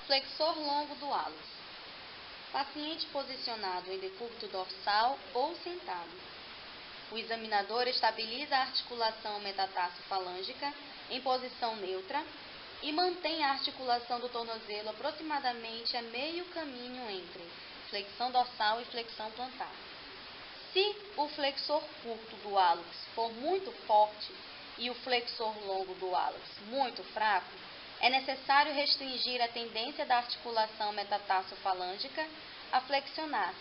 Flexor longo do hálux. Paciente posicionado em decúbito dorsal ou sentado. O examinador estabiliza a articulação metatarso-falângica em posição neutra e mantém a articulação do tornozelo aproximadamente a meio caminho entre flexão dorsal e flexão plantar. Se o flexor curto do hálux for muito forte e o flexor longo do hálux muito fraco, é necessário restringir a tendência da articulação metatarso-falângica a flexionar-se,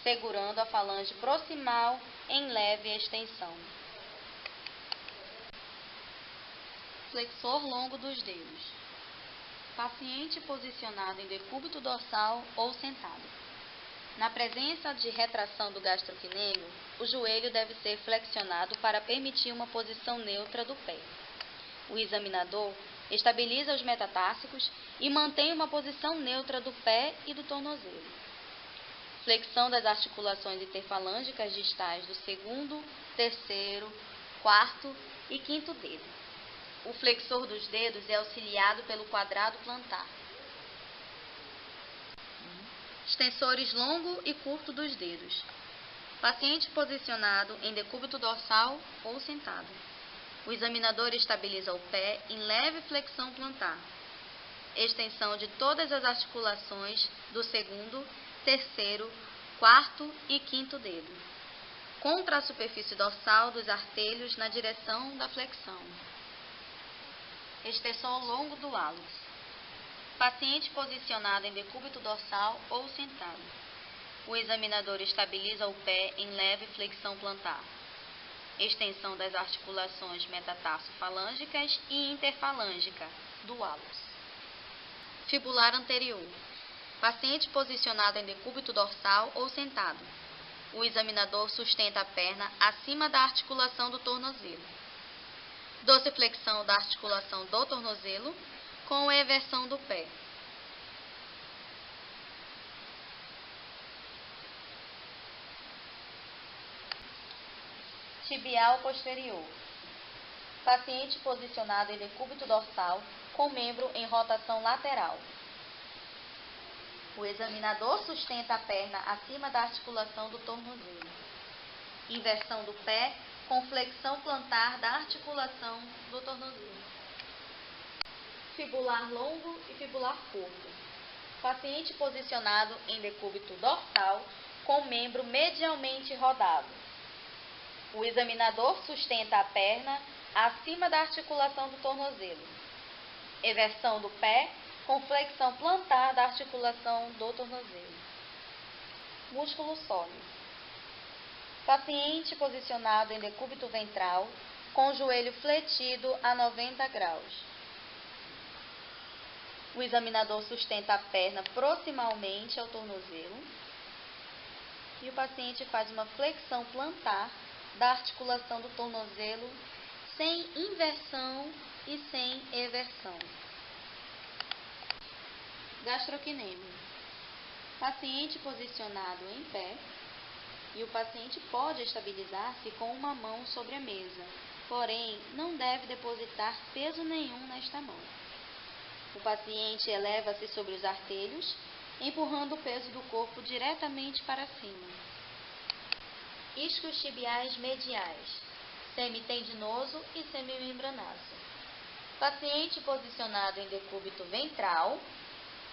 segurando a falange proximal em leve extensão. Flexor longo dos dedos. Paciente posicionado em decúbito dorsal ou sentado. Na presença de retração do gastrocnêmio, o joelho deve ser flexionado para permitir uma posição neutra do pé. O examinador estabiliza os metatársicos e mantém uma posição neutra do pé e do tornozelo. Flexão das articulações interfalângicas distais do segundo, terceiro, quarto e quinto dedo. O flexor dos dedos é auxiliado pelo quadrado plantar. Extensores longo e curto dos dedos. Paciente posicionado em decúbito dorsal ou sentado. O examinador estabiliza o pé em leve flexão plantar. Extensão de todas as articulações do segundo, terceiro, quarto e quinto dedo. Contra a superfície dorsal dos artelhos na direção da flexão. Extensor longo do hálux. Paciente posicionado em decúbito dorsal ou sentado. O examinador estabiliza o pé em leve flexão plantar. Extensão das articulações metatarso-falângicas e interfalângica do hálux. Fibular anterior. Paciente posicionado em decúbito dorsal ou sentado. O examinador sustenta a perna acima da articulação do tornozelo. Dorsiflexão da articulação do tornozelo com a eversão do pé. Tibial posterior. Paciente posicionado em decúbito dorsal com membro em rotação lateral. O examinador sustenta a perna acima da articulação do tornozelo. Inversão do pé com flexão plantar da articulação do tornozelo. Fibular longo e fibular curto. Paciente posicionado em decúbito dorsal com membro medialmente rodado. O examinador sustenta a perna acima da articulação do tornozelo. Eversão do pé com flexão plantar da articulação do tornozelo. Músculo sólido. Paciente posicionado em decúbito ventral com o joelho fletido a 90 graus. O examinador sustenta a perna proximalmente ao tornozelo e o paciente faz uma flexão plantar da articulação do tornozelo sem inversão e sem eversão. Gastrocnêmio. Paciente posicionado em pé e o paciente pode estabilizar-se com uma mão sobre a mesa, porém não deve depositar peso nenhum nesta mão. O paciente eleva-se sobre os artelhos, empurrando o peso do corpo diretamente para cima. Isquios tibiais mediais, semitendinoso e semimembranoso. Paciente posicionado em decúbito ventral,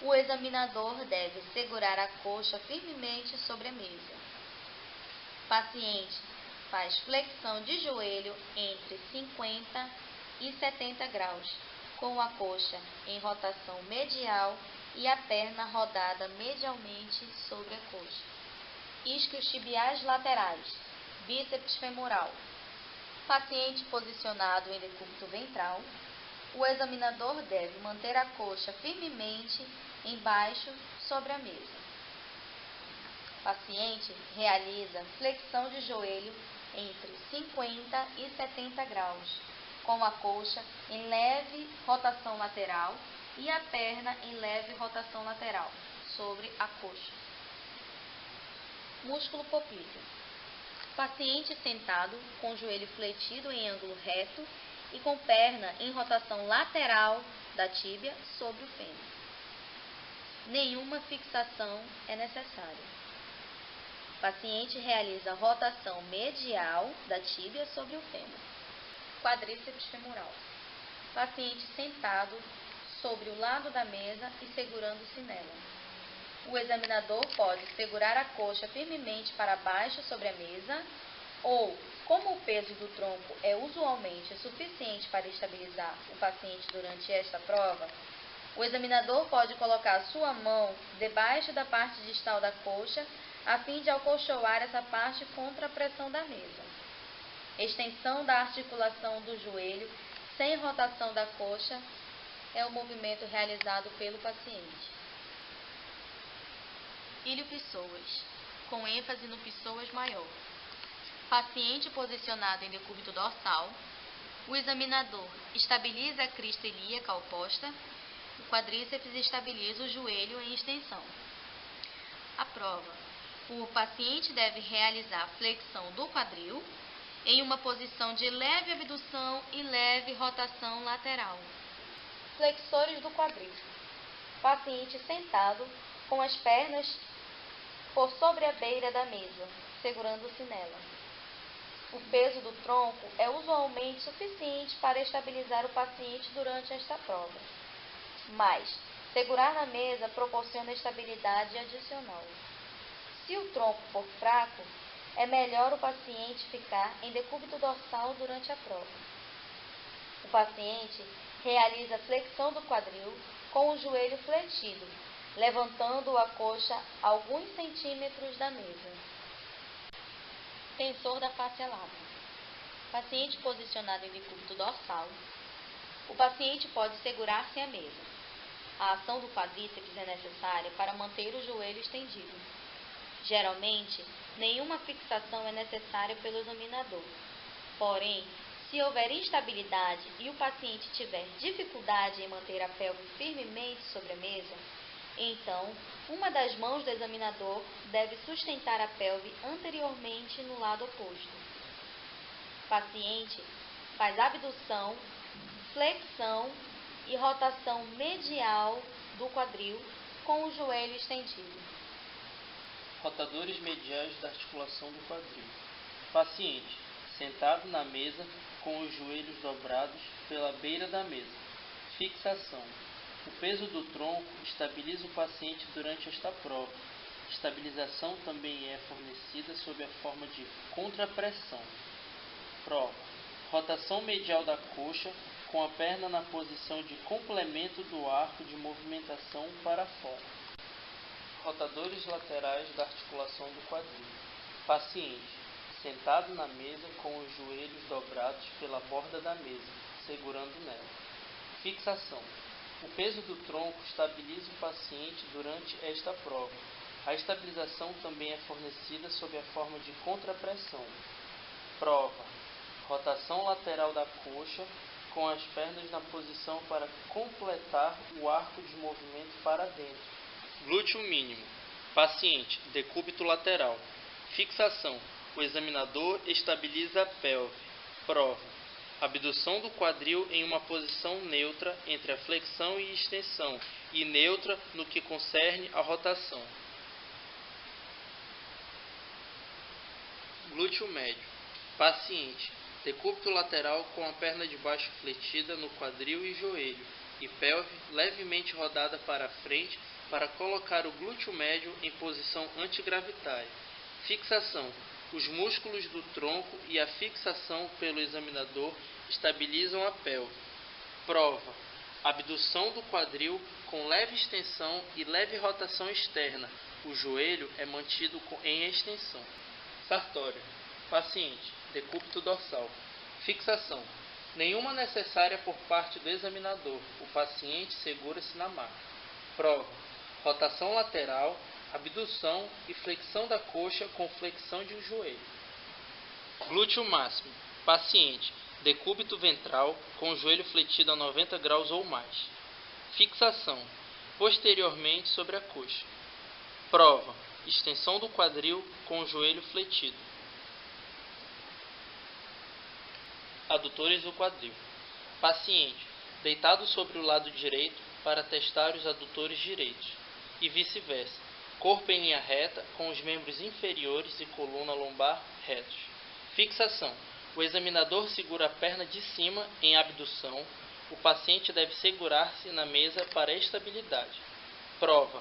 o examinador deve segurar a coxa firmemente sobre a mesa. Paciente faz flexão de joelho entre 50 e 70 graus, com a coxa em rotação medial e a perna rodada medialmente sobre a coxa. Isquios tibiais laterais, bíceps femoral. Paciente posicionado em decúbito ventral, o examinador deve manter a coxa firmemente embaixo sobre a mesa. Paciente realiza flexão de joelho entre 50 e 70 graus, com a coxa em leve rotação lateral e a perna em leve rotação lateral sobre a coxa. Músculo popliteo. Paciente sentado com o joelho fletido em ângulo reto e com perna em rotação lateral da tíbia sobre o fêmur. nenhuma fixação é necessária. O paciente realiza rotação medial da tíbia sobre o fêmur. Quadríceps femoral. Paciente sentado sobre o lado da mesa e segurando-se nela. O examinador pode segurar a coxa firmemente para baixo sobre a mesa ou, como o peso do tronco é usualmente suficiente para estabilizar o paciente durante esta prova, o examinador pode colocar sua mão debaixo da parte distal da coxa a fim de acolchoar essa parte contra a pressão da mesa. Extensão da articulação do joelho sem rotação da coxa é o movimento realizado pelo paciente. Ilio-psoas, com ênfase no psoas maior. Paciente posicionado em decúbito dorsal, o examinador estabiliza a crista ilíaca oposta, o quadríceps estabiliza o joelho em extensão. A prova. O paciente deve realizar a flexão do quadril em uma posição de leve abdução e leve rotação lateral. Flexores do quadril. Paciente sentado com as pernas por sobre a beira da mesa, segurando-se nela. O peso do tronco é usualmente suficiente para estabilizar o paciente durante esta prova, mas segurar na mesa proporciona estabilidade adicional. Se o tronco for fraco, é melhor o paciente ficar em decúbito dorsal durante a prova. O paciente realiza a flexão do quadril com o joelho fletido, levantando a coxa alguns centímetros da mesa. Tensor da face lata. Paciente posicionado em decúbito dorsal. O paciente pode segurar-se à mesa. A ação do quadríceps é necessária para manter o joelho estendido. Geralmente, nenhuma fixação é necessária pelo examinador. Porém, se houver instabilidade e o paciente tiver dificuldade em manter a pelve firmemente sobre a mesa, então, uma das mãos do examinador deve sustentar a pelve anteriormente no lado oposto. O paciente faz abdução, flexão e rotação medial do quadril com o joelho estendido. Rotadores mediais da articulação do quadril. Paciente sentado na mesa com os joelhos dobrados pela beira da mesa. Fixação. O peso do tronco estabiliza o paciente durante esta prova. Estabilização também é fornecida sob a forma de contrapressão. Prova. Rotação medial da coxa com a perna na posição de complemento do arco de movimentação para fora. Rotadores laterais da articulação do quadril. Paciente sentado na mesa com os joelhos dobrados pela borda da mesa, segurando nela. Fixação. O peso do tronco estabiliza o paciente durante esta prova. A estabilização também é fornecida sob a forma de contrapressão. Prova. Rotação lateral da coxa com as pernas na posição para completar o arco de movimento para dentro. Glúteo mínimo. Paciente, decúbito lateral. Fixação. O examinador estabiliza a pelve. Prova. Abdução do quadril em uma posição neutra entre a flexão e extensão e neutra no que concerne a rotação. Glúteo médio. Paciente, decúbito lateral com a perna de baixo fletida no quadril e joelho e pelve levemente rodada para a frente para colocar o glúteo médio em posição antigravitária. Fixação. Os músculos do tronco e a fixação pelo examinador estabilizam a pelve. Prova. Abdução do quadril com leve extensão e leve rotação externa. O joelho é mantido em extensão. Sartória. Paciente. Decúbito dorsal. Fixação. Nenhuma necessária por parte do examinador. O paciente segura-se na maca. Prova. Rotação lateral, abdução e flexão da coxa com flexão de joelho. Glúteo máximo. Paciente. Decúbito ventral com o joelho fletido a 90 graus ou mais. Fixação. Posteriormente sobre a coxa. Prova. Extensão do quadril com o joelho fletido. Adutores do quadril. Paciente. Deitado sobre o lado direito para testar os adutores direitos. e vice-versa. Corpo em linha reta, com os membros inferiores e coluna lombar retos. Fixação. O examinador segura a perna de cima em abdução. O paciente deve segurar-se na mesa para estabilidade. Prova.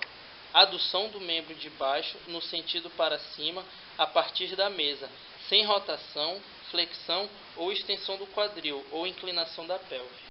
Adução do membro de baixo no sentido para cima a partir da mesa, sem rotação, flexão ou extensão do quadril ou inclinação da pelve.